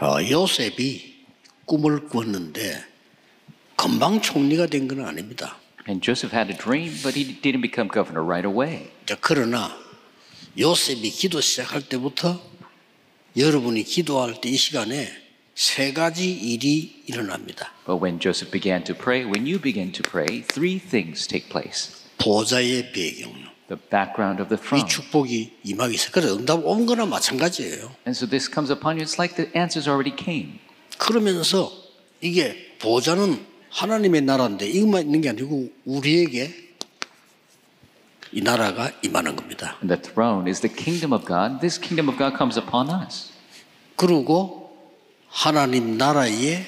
요셉이 꿈을 꾸었는데 금방 총리가 된 건 아닙니다. And Joseph had a dream, but he didn't become governor right away. 자, 그러나 요셉이 기도 시작할 때부터 여러분이 기도할 때 이 시간에 세 가지 일이 일어납니다. But when Joseph began to pray, when you begin to pray, three things take place. 보좌의 배경요. The background of the 이 throne. 축복이 임하기 시작. 그래서 응답 온 거나 마찬가지예요. And so this comes upon you. It's like the answers already came. 그러면서 이게 보좌는 하나님의 나라인데 이것만 있는 게 아니고 우리에게 이 나라가 임하는 겁니다. And the throne is the kingdom of God. This kingdom of God comes upon us. 그리고 하나님 나라의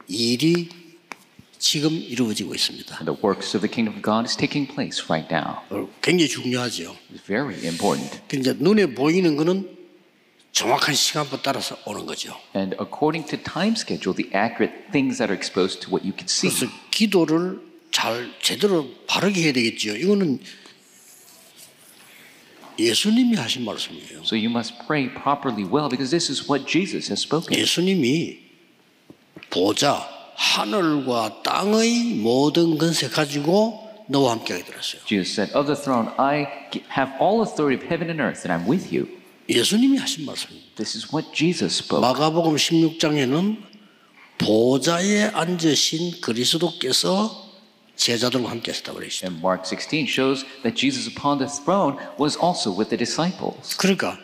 일이 지금 이루어지고 있습니다. And the works of the kingdom of God is taking place right now. 굉장히 중요하죠. It's very important. 이제 눈에 보이는 거는 정확한 시간표 따라서 오는 거죠. And according to time schedule, the accurate things that are exposed to what you can see. 그래서 기도를 잘 제대로 바르게 해야 되겠죠. 이거는 예수님이 하신 말씀이에요. So you must pray properly well because this is what Jesus has spoken. 예수님이 보좌 하늘과 땅의 모든 건세 가지고 너와 함께하게 들었어요. Jesus said, of the throne, I have all authority of heaven and earth and I'm with you. 예수님이 하신 말씀입니다. This is what Jesus spoke. 마가복음 16장에는 보좌에 앉으신 그리스도께서 제자들과 함께 하셨다고 그러시죠. And Mark 16 shows that Jesus upon the throne was also with the disciples. 그러니까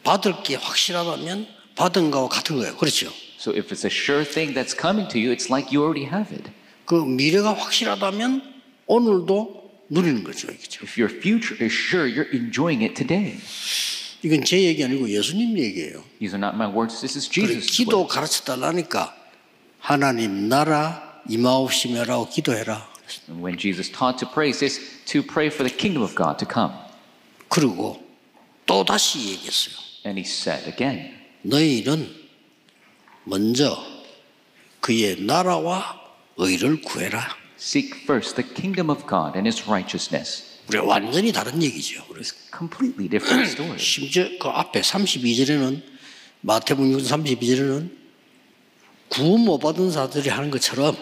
받을 게 확실하다면 받은 거와 같은 거예요. 그렇죠? So if it's a sure thing that's coming to you, it's like you already have it. 그 미래가 확실하다면 오늘도 누리는 거죠. 그렇죠? If your future is sure, you're enjoying it today. 이건 제 얘기 아니고 예수님 얘기예요. These are not my words. This is 그래, Jesus' 기도 words. 가르쳐 달라니까 하나님 나라 임하옵시며라고 기도해라. And when Jesus taught to pray, he says to pray for the kingdom of God to come. 그리고 또 다시 얘기했어요. And he said again, 너희는 먼저 그의 나라와 의를 구해라. seek first the kingdom of God and his righteousness. 우리 완전히 다른 얘기죠. It's a completely different story. 심지어 그 앞에 32절에는 마태복음 6장 32절에는 구원 못 받은 자들이 하는 것처럼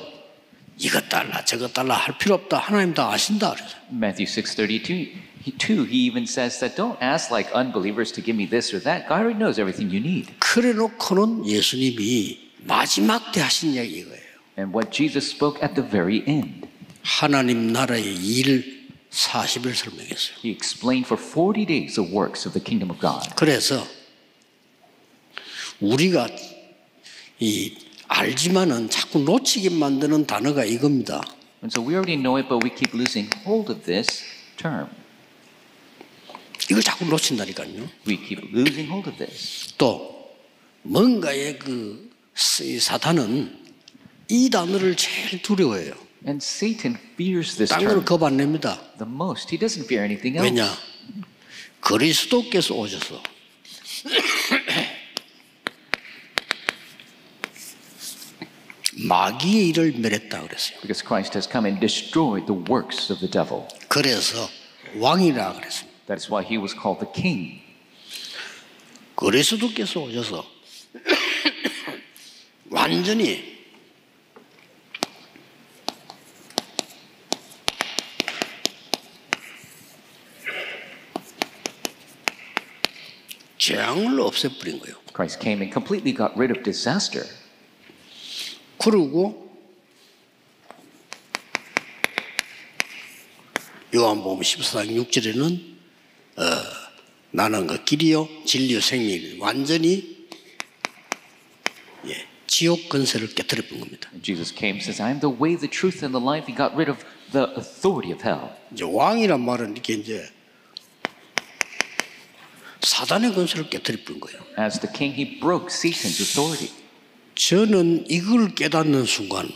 이것 달라 저것 달라 할 필요 없다. 하나님 다 아신다. 그래서. Matthew 6:32, he even says that don't ask like unbelievers to give me this or that. God already knows everything you need. 그래 놓고는 예수님이 마지막 때 하신 이야기 이거예요. And what Jesus spoke at the very end. 하나님 나라의 일 40일 설명했어요. He explained for 40 days the works of the kingdom of God. 그래서 우리가 이 알지만은 자꾸 놓치게 만드는 단어가 이겁니다. And so we already know it, but we keep losing hold of this term. 이걸 자꾸 놓친다니까요. We keep losing hold of this. 또 뭔가의 그 사탄은 이 단어를 제일 두려워해요. And Satan fears this 딴 걸 term 겁 안 냅니다. the most. He doesn't fear anything else. 왜냐? 그리스도께서 오셔서 마귀의 일을 멸했다 그랬어요. Because Christ has come and destroyed the works of the devil. 그래서 왕이라 그랬습니다. That is why he was called the king. 그리스도께서 오셔서 완전히 재앙을 없애버린 거예요. Christ came and completely got rid of disaster. 그리고 요한복음 14장 6절에는 나는 그 길이요 진리요 생명이 완전히 지옥 권세를 깨뜨려 본 겁니다. And Jesus came and says, I am the way, the truth, and the life. He got rid of the authority of hell. 이제 왕이란 말은 이렇게 이제 사단의 권세를 깨뜨려 본 거예요. As the king, he broke Satan's authority. 저는 이걸 깨닫는 순간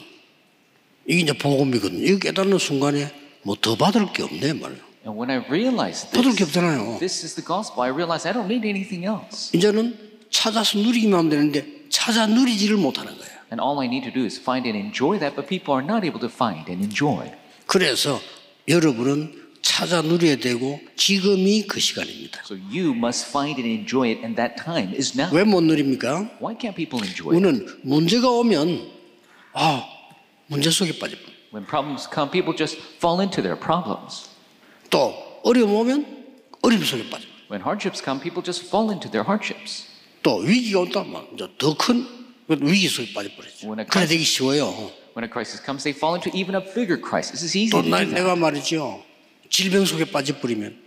이게 이제 복음이거든요. 이거 깨닫는 순간에 뭐 더 받을 게 없네 말이에요. And when I realized 받을 게 this, 없잖아요. this is the gospel, I realized I don't need anything else. 이제는 찾아서 누리기만 하면 되는데 찾아 누리지를 못하는 거예요. And all I need to do is find and enjoy that, but people are not able to find and enjoy. 그래서 여러분은 찾아 누려야 되고 지금이 그 시간입니다. So you must find and enjoy it, and that time is now. 왜 못 누립니까? Why can't people enjoy it? 우리는 문제가 오면 문제 속에 빠져버려요. When problems come, people just fall into their problems. 또 어려움 오면 어려움 속에 빠져버려요. When hardships come, people just fall into their hardships. 또 위기가 온다 면 이제 더 큰 위기 속에 빠져버리죠. 그래 되기 쉬워요. When a crisis comes, they fall into even a bigger crisis. It's easy 또 to do that. 내가 말이죠. 질병 속에 빠져버리면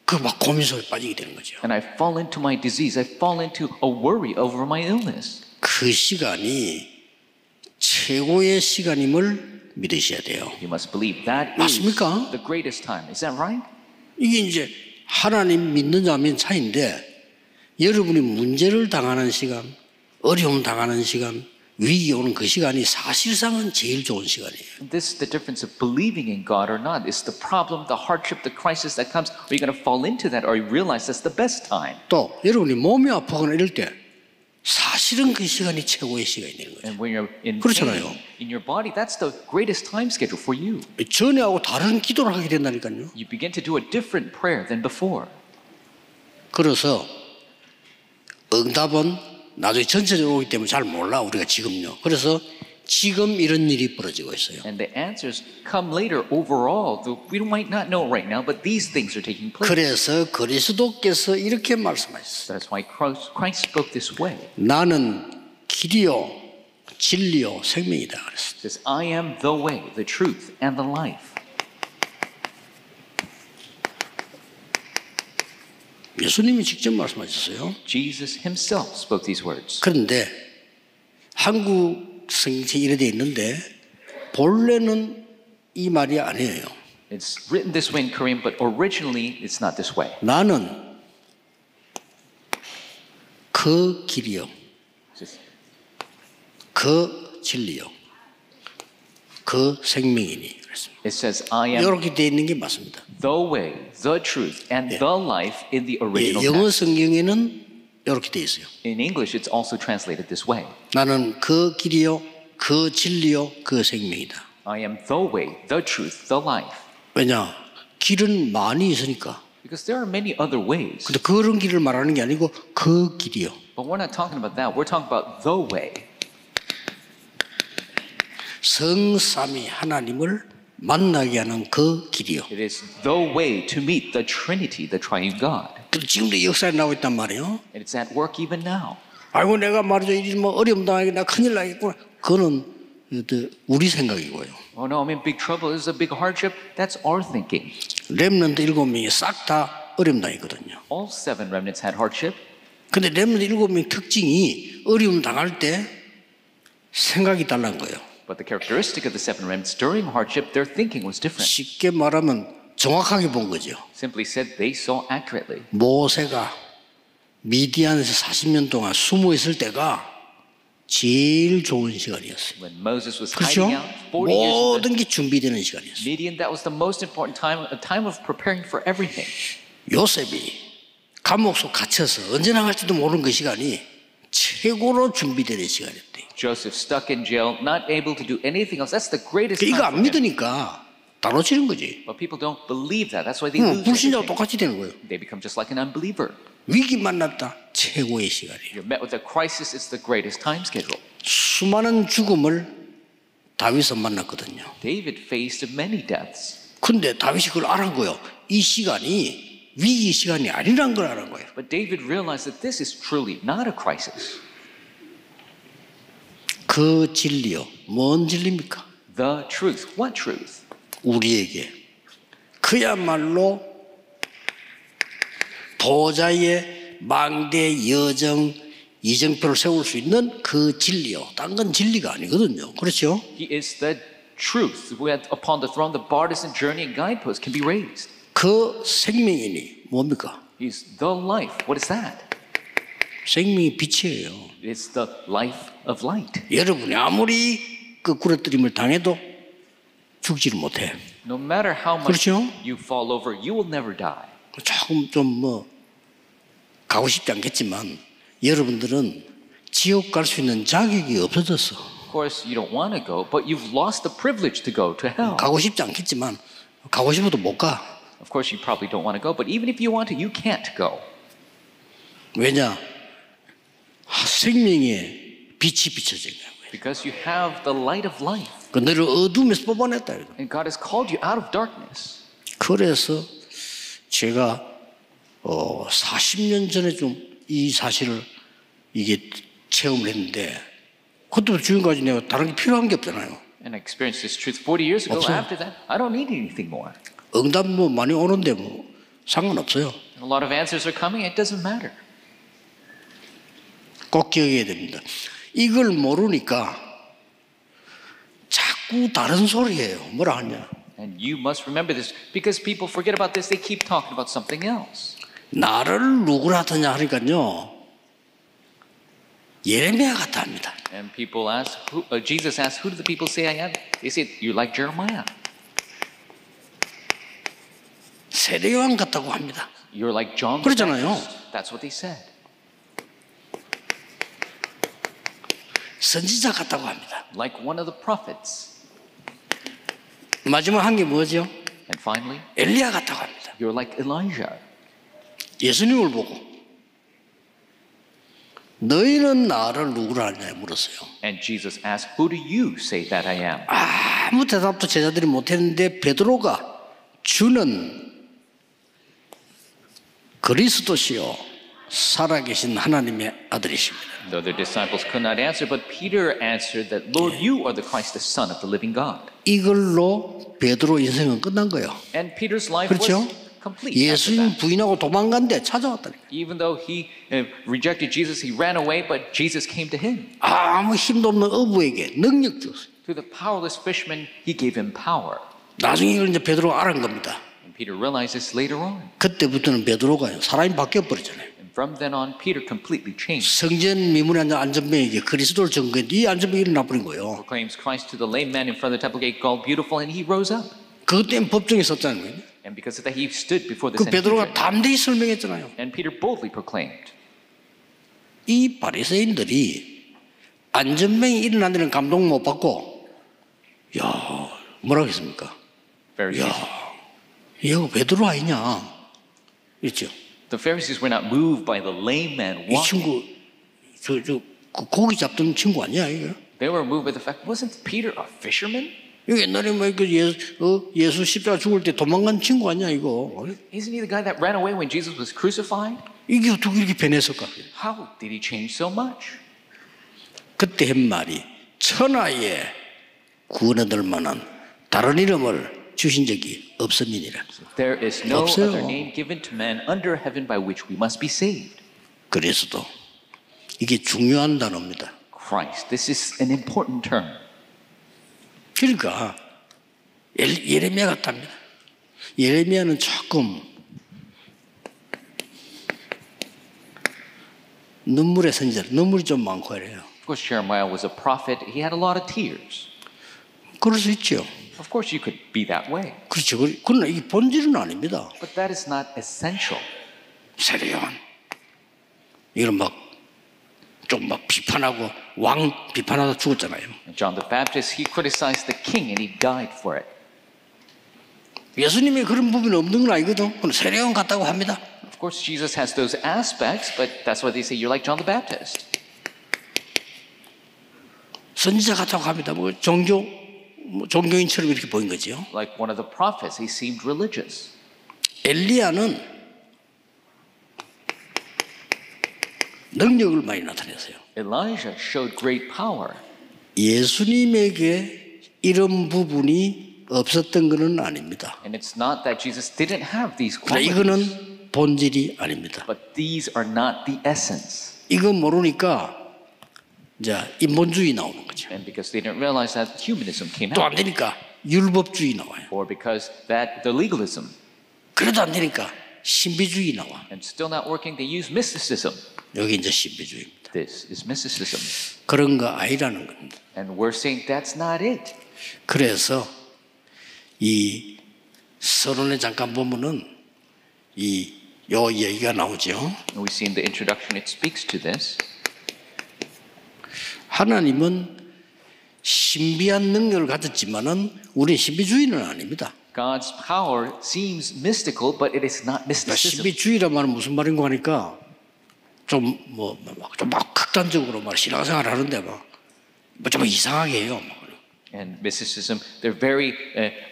그 막 고민 속에 빠지게 되는 거죠. And I fall into my disease. I fall into a worry over my illness. 그 시간이 최고의 시간임을 믿으셔야 돼요. You must believe that is 맞습니까? the greatest time. Is that right? 이게 이제 하나님 믿는 자면 차이인데 여러분이 문제를 당하는 시간, 어려움 당하는 시간, 위기 오는 그 시간이 사실상은 제일 좋은 시간이에요. This is the difference of believing in God or not. It's the problem, the hardship, the crisis that comes. Are you going to fall into that, or you realize that's the best time? 또 여러분이 몸이 아프거나 이럴 때 사실은 그 시간이 최고의 시간이 되는 거죠. And when you're in 그렇잖아요. pain in your body, that's the greatest time schedule for you. 전에하고 다른 기도를 하게 된다니까요. You begin to do a different prayer than before. 그래서 응답은 나중에 전체적으로 오기 때문에 잘 몰라 우리가 지금요. 그래서 지금 이런 일이 벌어지고 있어요. And the answers come later overall. We might not know right now, but these things are taking place. 그래서 그리스도께서 이렇게 말씀하셨어요. That's why Christ spoke this way. 나는 길이요 진리요 생명이다 그랬어요. He says, I am the way, the truth, and the life. 예수님이 직접 말씀하셨어요. Jesus himself spoke these words. 그런데 한국 성경에 이래 돼 있는데 본래는 이 말이 아니에요. It's written this way in Korean, but originally it's not this way. 나는 그 길이요, 그 진리요, 그 생명이니 그랬습니다. It says, I am 이렇게 돼 있는 게 맞습니다. the way, the truth, and the life in the original 영어 text. 성경에는 이렇게 돼 있어요. In English, it's also translated this way. 나는 그 길이요, 그 진리요, 그 생명이다. I am the way, the truth, the life. 왜냐? 길은 많이 있으니까. Because there are many other ways. 근데 그런 길을 말하는 게 아니고 그 길이요. But we're not talking about that. We're talking about the way. 성삼위 하나님을 만나게 하는 그 길이요. It is the way to meet the Trinity, the Triune God. 또 지금도 역사에 나오고 있단 말이에요. And it's at work even now. 아이고 내가 말이죠 이 뭐 어려움 당하겠나 큰일 나겠구나. 그거는 우리 생각이고요. Oh no, I'm in big trouble. This is a big hardship. That's our thinking. 렘넌트 7명이 싹 다 어려움 당했거든요. All 7 remnants had hardship. 근데 렘넌트 7명 특징이 어려움 당할 때 생각이 달라는 거예요. But the characteristic of the 7 remnants during hardship, their thinking was different. 쉽게 말하면 정확하게 본 거죠. Simply said, they saw accurately. 모세가 미디안에서 40년 동안 숨어 있을 때가 제일 좋은 시간이었어요. When Moses was 그렇죠? hiding out 40 years in 모든 게 준비되는 시간이었어요. Midian, that was the most important time, a time of preparing for everything. 요셉이 감옥 속 갇혀서 언제 나갈지도 모르는 그 시간이 최고로 준비되는 시간이었대요. Joseph stuck in jail, not able to do anything else. That's the greatest 이거 time 안 for him. 믿으니까 다 놓치는 거지. But people don't believe that. That's why they lose 불신자와 everything. 똑같이 되는 거예요. They become just like an unbeliever. 위기 만났다 최고의 시간이에요. You're met with a crisis, it's the greatest time schedule. 수많은 죽음을 다윗은 만났거든요. David faced many deaths. 근데 다윗이 그걸 알은 거예요. 이 시간이 위기 시간이 아니란 걸 알은 거예요. But David realized that this is truly not a crisis. 그 진리요. 뭔 진리입니까? The truth. What truth? 우리에게 그야말로 보좌의 망대 여정 이정표를 세울 수 있는 그 진리요. 딴 건 진리가 아니거든요. 그렇죠? He is the truth. Upon the throne, the partisan journey and guidepost can be raised. 그 생명이니 뭡니까? He's the life. What is that? 생명이 빛이에요. It's the life of light. 여러분이 아무리 그 구레뜨림을 당해도 죽지를 못해. No matter how much 그렇죠? you fall over, you will never die. 조금 좀 뭐 가고 싶지 않겠지만 여러분들은 지옥 갈 수 있는 자격이 없어졌어. Of course, you don't want to go, but you've lost the privilege to go to hell. 가고 싶지 않겠지만 가고 싶어도 못 가. Of course, you probably don't want to go, but even if you want to, you can't go. 왜냐? 생명의 빛이 비춰진 거예요. Because you have the light of life. 그 너를 어둠에서 뽑아냈다. And God has called you out of darkness. 그래서 제가 40년 전에 좀 이 사실을 이게 체험을 했는데 그것도 지금까지 내가 다른 게 필요한 게 없잖아요. And I experienced this truth 40 years ago. 없어요. After that, I don't need anything more. 응답 뭐 많이 오는데 뭐 상관없어요. A lot of answers are coming. It doesn't matter. 꼭 기억해야 됩니다. 이걸 모르니까 자꾸 다른 소리예요. 뭐라 하냐? And you must remember this because people forget about this. They keep talking about something else. 나를 누구라 하더냐 하니까요. 예레미야 같다 합니다. And people ask, Jesus asked, who do the people say I am? They say, you're like Jeremiah. 세례요한 같다고 합니다. You're like John the 그러잖아요. Baptist. That's what they said. 선지자 같다고 합니다. Like one of the prophets. 마지막 한 게 뭐죠? And finally, 엘리야 같다고 합니다. you're like Elijah. 예수님을 보고 너희는 나를 누구라 하냐 물었어요. And Jesus asked, who do you say that I am? 아무 대답도 제자들이 못했는데 베드로가 주는 그리스도시요 살아계신 하나님의 아들이십니다. The other disciples could not answer, but Peter answered that, Lord, you are the Christ, the Son of the living God. 이걸로 베드로 인생은 끝난 거예요. And Peter's life 그렇죠? was complete after 예수님 that. 부인하고 도망간데 찾아왔다니까. Even though he rejected Jesus, he ran away, but Jesus came to him. 아무 힘도 없는 어부에게 능력 줬어요. To the powerless fisherman, he gave him power. 나중에 이걸 이제 베드로가 알은 겁니다. And Peter realized this later on. 그때부터는 베드로가 사람이 바뀌어 버렸잖아요. And from then on, Peter completely changed. 성전 미문에 앉은 안전병에게 그리스도를 증거했는데 이 안전병이 일어나 버린 거예요. Proclaims Christ to the lame man in front of the temple gate called beautiful, and he rose up. 그것 때문에 법정에 섰다는 거예요. And because of that, he stood before the 그 베드로가 Sanhedrin. 담대히 설명했잖아요. And Peter boldly proclaimed. 이 바리새인들이 안전병이 일어난 데는 감동 못 받고 야 뭐라고 했습니까? Pharisees. 얘가 베드로 아니냐 있죠. The Pharisees were not moved by the lame man 이 walking. 친구 그 고기 잡던 친구 아니야 이거? They were moved by the fact, wasn't Peter a fisherman? 이거 옛날에 뭐 예수 십자가 죽을 때 도망간 친구 아니야 이거? Isn't he the guy that ran away when Jesus was crucified? 이게 어떻게 이렇게 변했을까? How did he change so much? 그때 한 말이 천하에 구원 얻을 만한 다른 이름을 주신 적이 없음이니라. There is no 없어요. other name given to man under heaven by which we must be saved. 그리스도 이게 중요한 단어입니다. Christ. This is an important term. 그러니까 예레미야 같답니다. 예레미야는 조금 눈물의 선지자, 눈물이 좀 많고 이래요. Of course, Jeremiah was a prophet. He had a lot of tears. 그럴 수 있죠. Of course, you could be that way. 그렇죠. 그러나 이게 본질은 아닙니다. But that is not essential. 세례요한 이런 좀 비판하고 왕 비판하다 죽었잖아요. John the Baptist, he criticized the king and he died for it. 예수님이 그런 부분이 없는 건 아니거든. 그건 세례요한 같다고 합니다. Of course, Jesus has those aspects, but that's why they say you're like John the Baptist. 선지자 같다고 합니다. 뭐 종교인처럼 이렇게 보인 거죠. Like one of the prophets, he seemed religious. 엘리야는 능력을 많이 나타냈어요. Elijah showed great power. 예수님에게 이런 부분이 없었던 것은 아닙니다. And it's not that Jesus didn't have these 그러나 qualities, 이거는 본질이 아닙니다. but these are not the essence. 이거 모르니까 이제 인본주의 나오는 거죠. And because they didn't realize that humanism came 또 안 out, 되니까 율법주의 나와요. or because that the legalism, 그래도 안 되니까 신비주의 나와. and still not working, they use mysticism. 여기 이제 신비주의입니다. This is mysticism. 그런 거 아니라는 겁니다. And we're saying that's not it. 그래서 이 서론에 잠깐 보면은 요 얘기가 나오죠. And we see in the introduction it speaks to this. 하나님은 신비한 능력을 가졌지만은 우리는 신비주의는 아닙니다. God's power seems mystical, but it is not mysticism. 12주일이란 말은 무슨 말인가 하니까 좀막 극단적으로 막 신앙생활 하는데 좀 이상하게 해요. And mysticism, they're very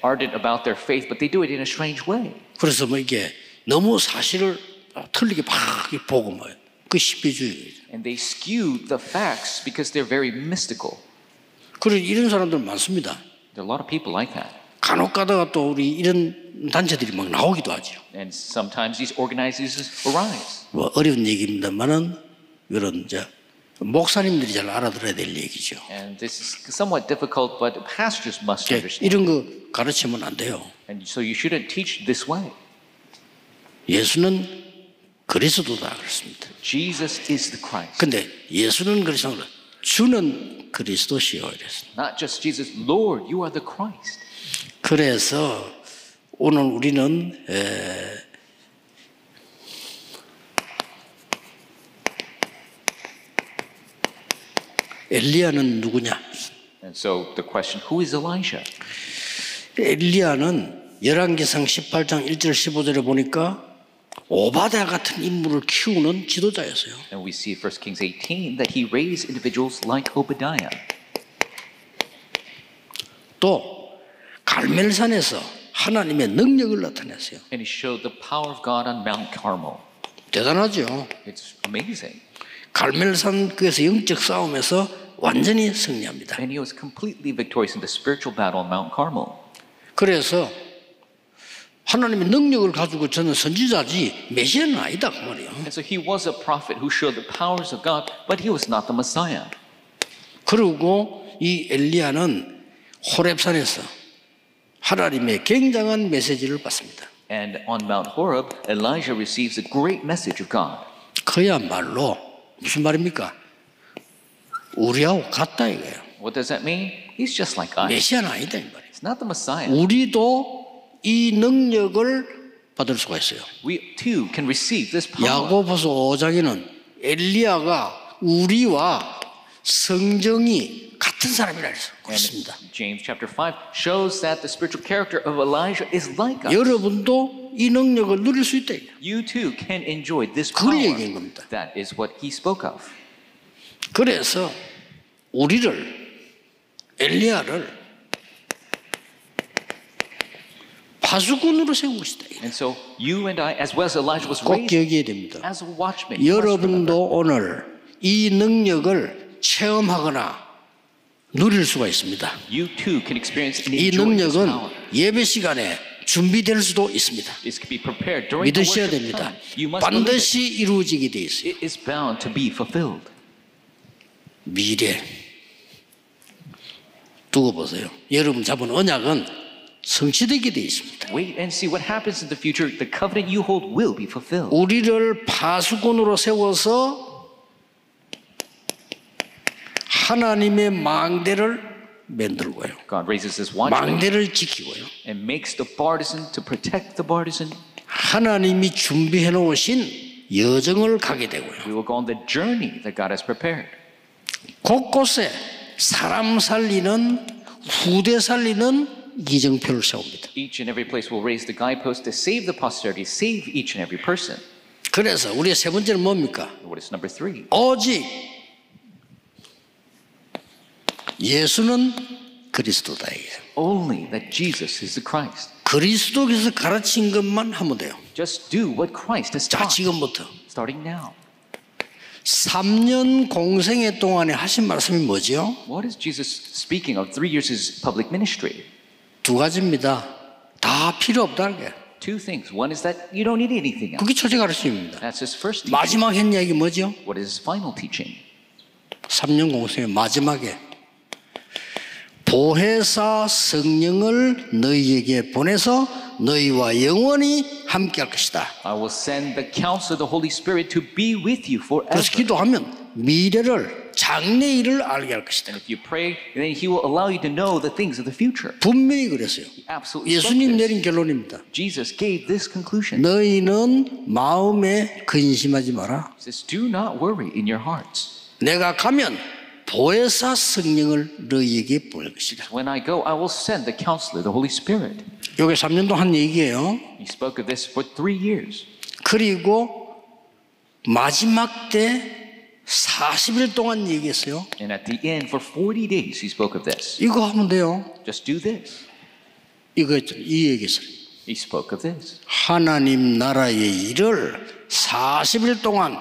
ardent about their faith, but they do it in a strange way. 그래서 이게 너무 사실을 틀리게 막 보고 그 12주일. And they skew the facts because they're very mystical. 그런 이런 사람들 많습니다. There are a lot of people like that. 간혹 가다가 또 우리 이런 단체들이 막 나오기도 하죠. And sometimes these organizations arise. 어려운 얘기입니다만은 이런 목사님들이 잘 알아들어야 될 얘기죠. And this is somewhat difficult, but pastors must understand. 이런 거 가르치면 안 돼요. And so you shouldn't teach this way. 예수는 그리스도다 그랬습니다. Jesus is the Christ. 근데 예수는 그리스도는 주는 그리스도시요 이랬습니다. Not just Jesus, Lord, you are the Christ. 그래서 오늘 우리는 엘리야는 누구냐? And so the question, who is Elijah? 엘리야는 열왕기상 18장 1절 15절에 보니까 오바댜 같은 인물을 키우는 지도자였어요. And we see in 1 Kings 18 that he raised individuals like Obadiah. 또 갈멜산에서 하나님의 능력을 나타냈어요. And he showed the power of God on Mount Carmel. 대단하죠. It's amazing. 갈멜산 그에서 영적 싸움에서 완전히 승리합니다. And he was completely victorious in the spiritual battle on Mount Carmel. 그래서 하나님의 능력을 가지고 저는 선지자지 메시아는 아니다 그 말이에요. And so he was a prophet who showed the powers of God, but he was not the Messiah. 그리고 이 엘리야는 호렙산에서 하나님의 굉장한 메시지를 받습니다. And on Mount Horeb, Elijah receives a great message of God. 그야말로 무슨 말입니까? 우리하고 같다 이거예요. What does that mean? He's just like us. 메시아는 아니다 이 말이에요. He's not the Messiah. 우리도 이 능력을 받을 수가 있어요. We too can receive this power. 야고보서 5장에는 엘리야가 우리와 성정이 같은 사람이라 해서 그렇습니다. And James chapter 5 shows that the spiritual character of Elijah is like us. 여러분도 이 능력을 누릴 수 있다. You too can enjoy this 그걸 power. 얘기한 겁니다. That is what he spoke of. 그래서 우리를 엘리야를 파수꾼으로 세운 것이다. And so you and I, as well as Elijah, was 꼭 raised 기억해야 됩니다. as a watchman. 여러분도 오늘 이 능력을 체험하거나 누릴 수가 있습니다. You too can experience and 이 enjoy this 능력은 power. 예배 시간에 준비될 수도 있습니다. This can be prepared during the 믿으셔야 worship 됩니다. time. You must believe it. 반드시 이루어지게 돼 있어요. It is bound to be fulfilled. 미래 두고 보세요. 여러분 잡은 언약은 성취되게 돼 있습니다. Wait and see what happens in the future. The covenant you hold will be fulfilled. 우리를 파수꾼으로 세워서 하나님의 망대를 만들고요. God raises his watchman 망대를 지키고요. and makes the partisan to protect the partisan. 하나님이 준비해 놓으신 여정을 가게 되고요. We will go on the journey that God has prepared. 곳곳에 사람 살리는 후대 살리는 기정표를 세웁니다. Each and every place will raise the guidepost to save the posterity, save each and every person. 그래서 우리의 세 번째는 뭡니까? What is number 3? 오직 예수는 그리스도다 이게. Only that Jesus is the Christ. 그리스도께서 가르친 것만 하면 돼요. Just do what Christ has 자, taught. 지금부터 Starting now. 3년 공생애 동안에 하신 말씀이 뭐죠? What is Jesus speaking of 3 years of his public ministry? 두 가지입니다. 다 필요 없다는 게. Two things. One is that you don't need anything else. 그게 초대 가르침입니다. That's his first teaching. 마지막 했 이야기 뭐죠? What is his final teaching? 3년 공생의 마지막에 보혜사 성령을 너희에게 보내서 너희와 영원히 함께할 것이다. I will send the counsel of the Holy Spirit to be with you forever. 그래서 기도하면 미래를 장래일을 알게 할 것이다. And if you pray, then he will allow you to know the things of the future. 분명히 그랬어요. Absolutely. 예수님 spoke this. 내린 결론입니다. Jesus gave this conclusion. 너희는 마음에 근심하지 마라. He says, do not worry in your hearts. 내가 가면 보혜사 성령을 너희에게 보낼 것이다. When I go, I will send the counselor, the Holy Spirit. 요게 3년 동안 한 얘기예요. He spoke of this for 3 years. 그리고 마지막 때 40일 동안 얘기했어요. And at the end, for 40 days, he spoke of this. 이거 하면 돼요. Just do this. 이 얘기했어요. He spoke of this. 하나님 나라의 일을 40일 동안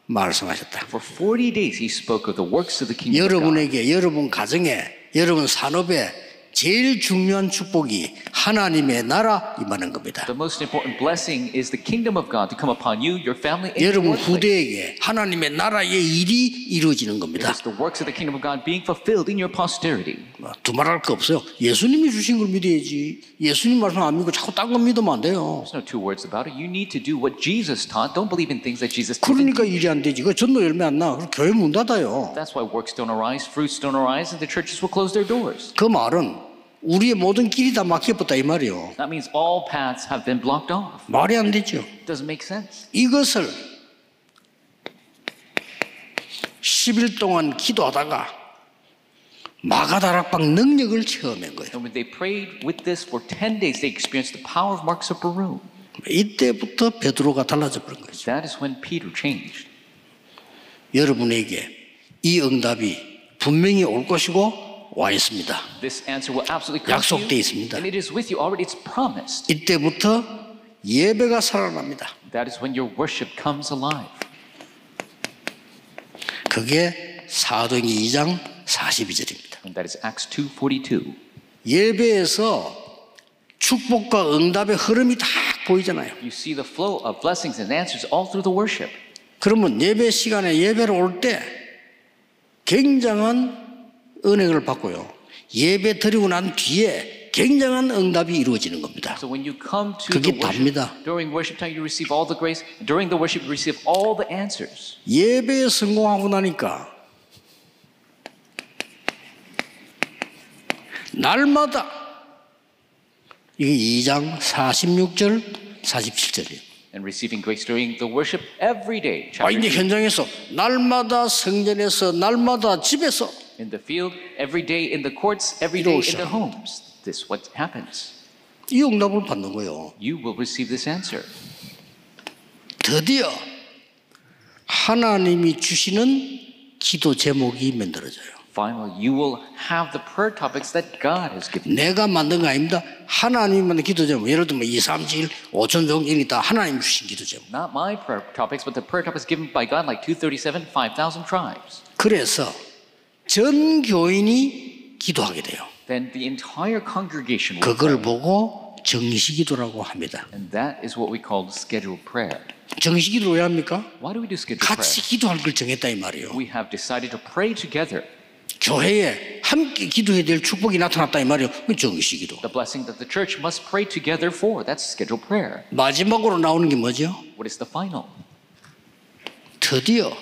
말씀하셨다. For 40 days, he spoke of the works of the kingdom of God. 여러분에게, 여러분 가정에, 여러분 산업에 제일 중요한 축복이 하나님의 나라 임하는 겁니다. The most important blessing is the kingdom of God to come upon you, your family, and your 여러분 workplace. 후대에게 하나님의 나라의 일이 이루어지는 겁니다. It's the works of the kingdom of God being fulfilled in your posterity. 두말할 거 없어요. 예수님이 주신 걸 믿어야지. 예수님 말씀 안 믿고 자꾸 딴 거 믿으면 안 돼요. There's no two words about it. You need to do what Jesus taught. Don't believe in things that Jesus didn't. 그러니까 일이 안 되지. 그 전도 열매 안 나. 그럼 교회 문 닫아요. That's why works don't arise, fruits don't arise, and the churches will close their doors. 그 말은 우리의 모든 길이 다 막혀버렸다 이 말이에요. That means all paths have been blocked off. 말이 안 되죠. It doesn't make sense. 이것을 10일 동안 기도하다가 마가다락방 능력을 체험한 거예요. And when they prayed with this for 10 days, they experienced the power of Mark Upper Room. 이때부터 베드로가 달라져 버린 거죠. That is when Peter changed. 여러분에게 이 응답이 분명히 올 것이고 와 있습니다. This answer will absolutely come to 약속돼 you, 있습니다. and it is with you already. It's promised. 이때부터 예배가 살아납니다. That is when your worship comes alive. 그게 사도행전 2장 42절입니다. And that is Acts 2:42. 예배에서 축복과 응답의 흐름이 다 보이잖아요. You see the flow of blessings and answers all through the worship. 그러면 예배 시간에 예배를 올 때 굉장한 은혜를 받고요. 예배 드리고 난 뒤에 굉장한 응답이 이루어지는 겁니다. So when you come to 그게 the worship, 답니다. during worship time, you receive all the grace. During the worship, you receive all the answers. 예배에 성공하고 나니까 날마다 이게 2장 46절 47절이에요. And receiving grace during the worship every day. 이제 현장에서 날마다 성전에서 날마다 집에서 In the field, every day in the courts, every day in 이루어져. the homes. This is what happens. 이 응답을 받는 거예요. You will receive this answer. 드디어 하나님이 주시는 기도 제목이 만들어져요. Finally, you will have the prayer topics that God has given you. 내가 만든 거 아닙니다. 하나님이 만든 기도 제목. 예를 들면 2, 3, 7, 5천 종이 다 하나님 주신 기도 제목. Not my prayer topics, but the prayer topics given by God, like 237, 5,000 tribes. 그래서 전 교인이 기도하게 돼요. Then the entire congregation will 그걸 pray. 보고 정시기도라고 합니다. And that is what we call scheduled prayer. 정시기도 왜 합니까? Why do we do scheduled 같이 prayer? 기도할 걸 정했다 이 말이에요. We have decided to pray together. 교회에 함께 기도해야 될 축복이 나타났다 이 말이에요. 그 정시기도. The blessing that the church must pray together for. That's scheduled prayer. 마지막으로 나오는 게 뭐죠? What is the final? 드디어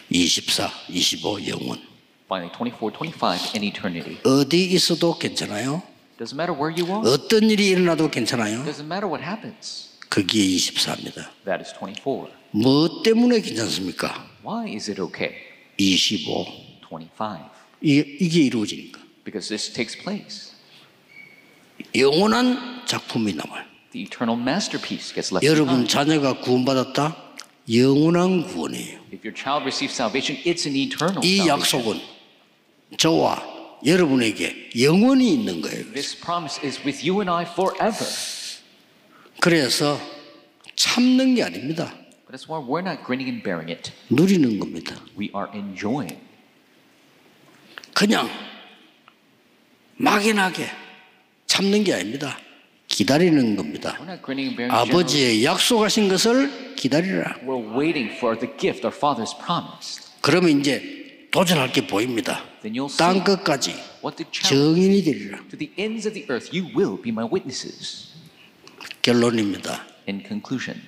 24, 25 영원. Finally, 24, 25, and eternity. 어디 있어도 괜찮아요. Doesn't matter where you are. 어떤 일이 일어나도 괜찮아요. Doesn't matter what happens. 그게 24입니다. That is 24. 뭐 때문에 괜찮습니까? Why is it okay? 25. 25. 이게 이루어지니까. Because this takes place. 영원한 작품이 남아요. The eternal masterpiece gets left 여러분 behind. 자녀가 구원받았다? 영원한 구원이에요. If your child receives salvation, it's an eternal 이 salvation. 약속은 저와 여러분에게 영원히 있는 거예요. This promise is with you and I forever. 그래서 참는 게 아닙니다. But that's why we're not grinning and bearing it. 누리는 겁니다. We are enjoying. 그냥 막연하게 참는 게 아닙니다. 기다리는 겁니다. We're not grinning and bearing generally. 아버지의 약속하신 것을 기다리라. We're waiting for the gift our Father's promised. 그러면 이제 도전할 게 보입니다. Then you'll see 땅 끝까지 what the challenge 정인이 되리라. to the ends of the earth. You will be my witnesses. 결론입니다. In conclusion,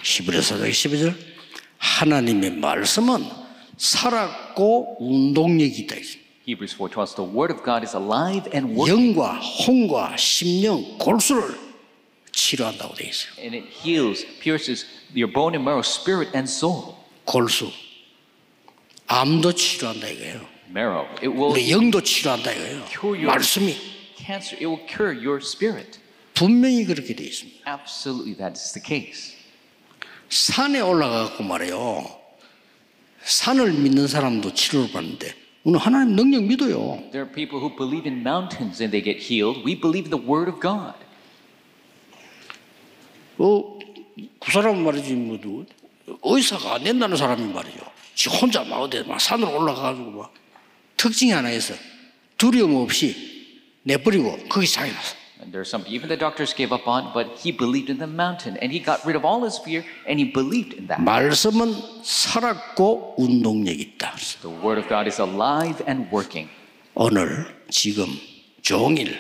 히브리서 4장 12절 하나님의 말씀은 살았고 운동력이 있다. Hebrews 4 tells us the word of God is alive and working, 영과 혼과 심령 골수를 치료한다고 되어 있어요. and it heals, pierces your bone and marrow, spirit and soul. 골수 암도 치료한다 이거예요. Marrow. It will 우리 영도 치료한다 이거예요. cure your 말씀이 cancer. It will cure your spirit. 분명히 그렇게 되어 있습니다. Absolutely, that is the case. 산에 올라가고 말이에요. 산을 믿는 사람도 치료를 받는데 오늘 하나님 능력 믿어요. There are people who believe in mountains and they get healed. We believe in the Word of God. 그 사람은 말이지 뭐 의사가 안 된다는 사람이 말이죠. 지 혼자 막 어디 막 산으로 올라가가지고 막 특징이 하나 있어. 두려움 없이 내버리고 거기 자기 났어. And there are some, even the doctors gave up on, but he believed in the mountain and he got rid of all his fear and he believed in that. 말씀은 살았고 운동력 있다. The Word of God is alive and working. 오늘 지금 종일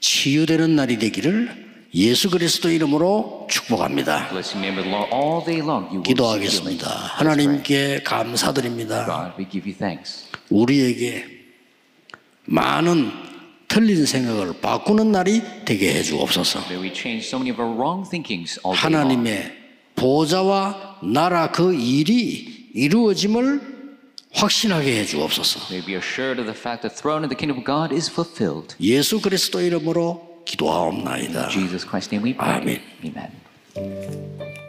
치유되는 날이 되기를 예수 그리스도 이름으로 축복합니다. Blessing the name of the Lord all day long. You will see healing. 기도하겠습니다. 하나님께 감사드립니다. God, we give you thanks. 우리에게 많은 틀린 생각을 바꾸는 날이 되게 해주옵소서. May we change so many of our wrong thinkings all day long. 하나님의 보좌와 나라 그 일이 이루어짐을 확신하게 해주옵소서. May we be assured of the fact that the throne of the kingdom of God is fulfilled. 예수 그리스도 이름으로 기도하옵나이다. In Jesus Christ's name we pray. 아멘. Amen.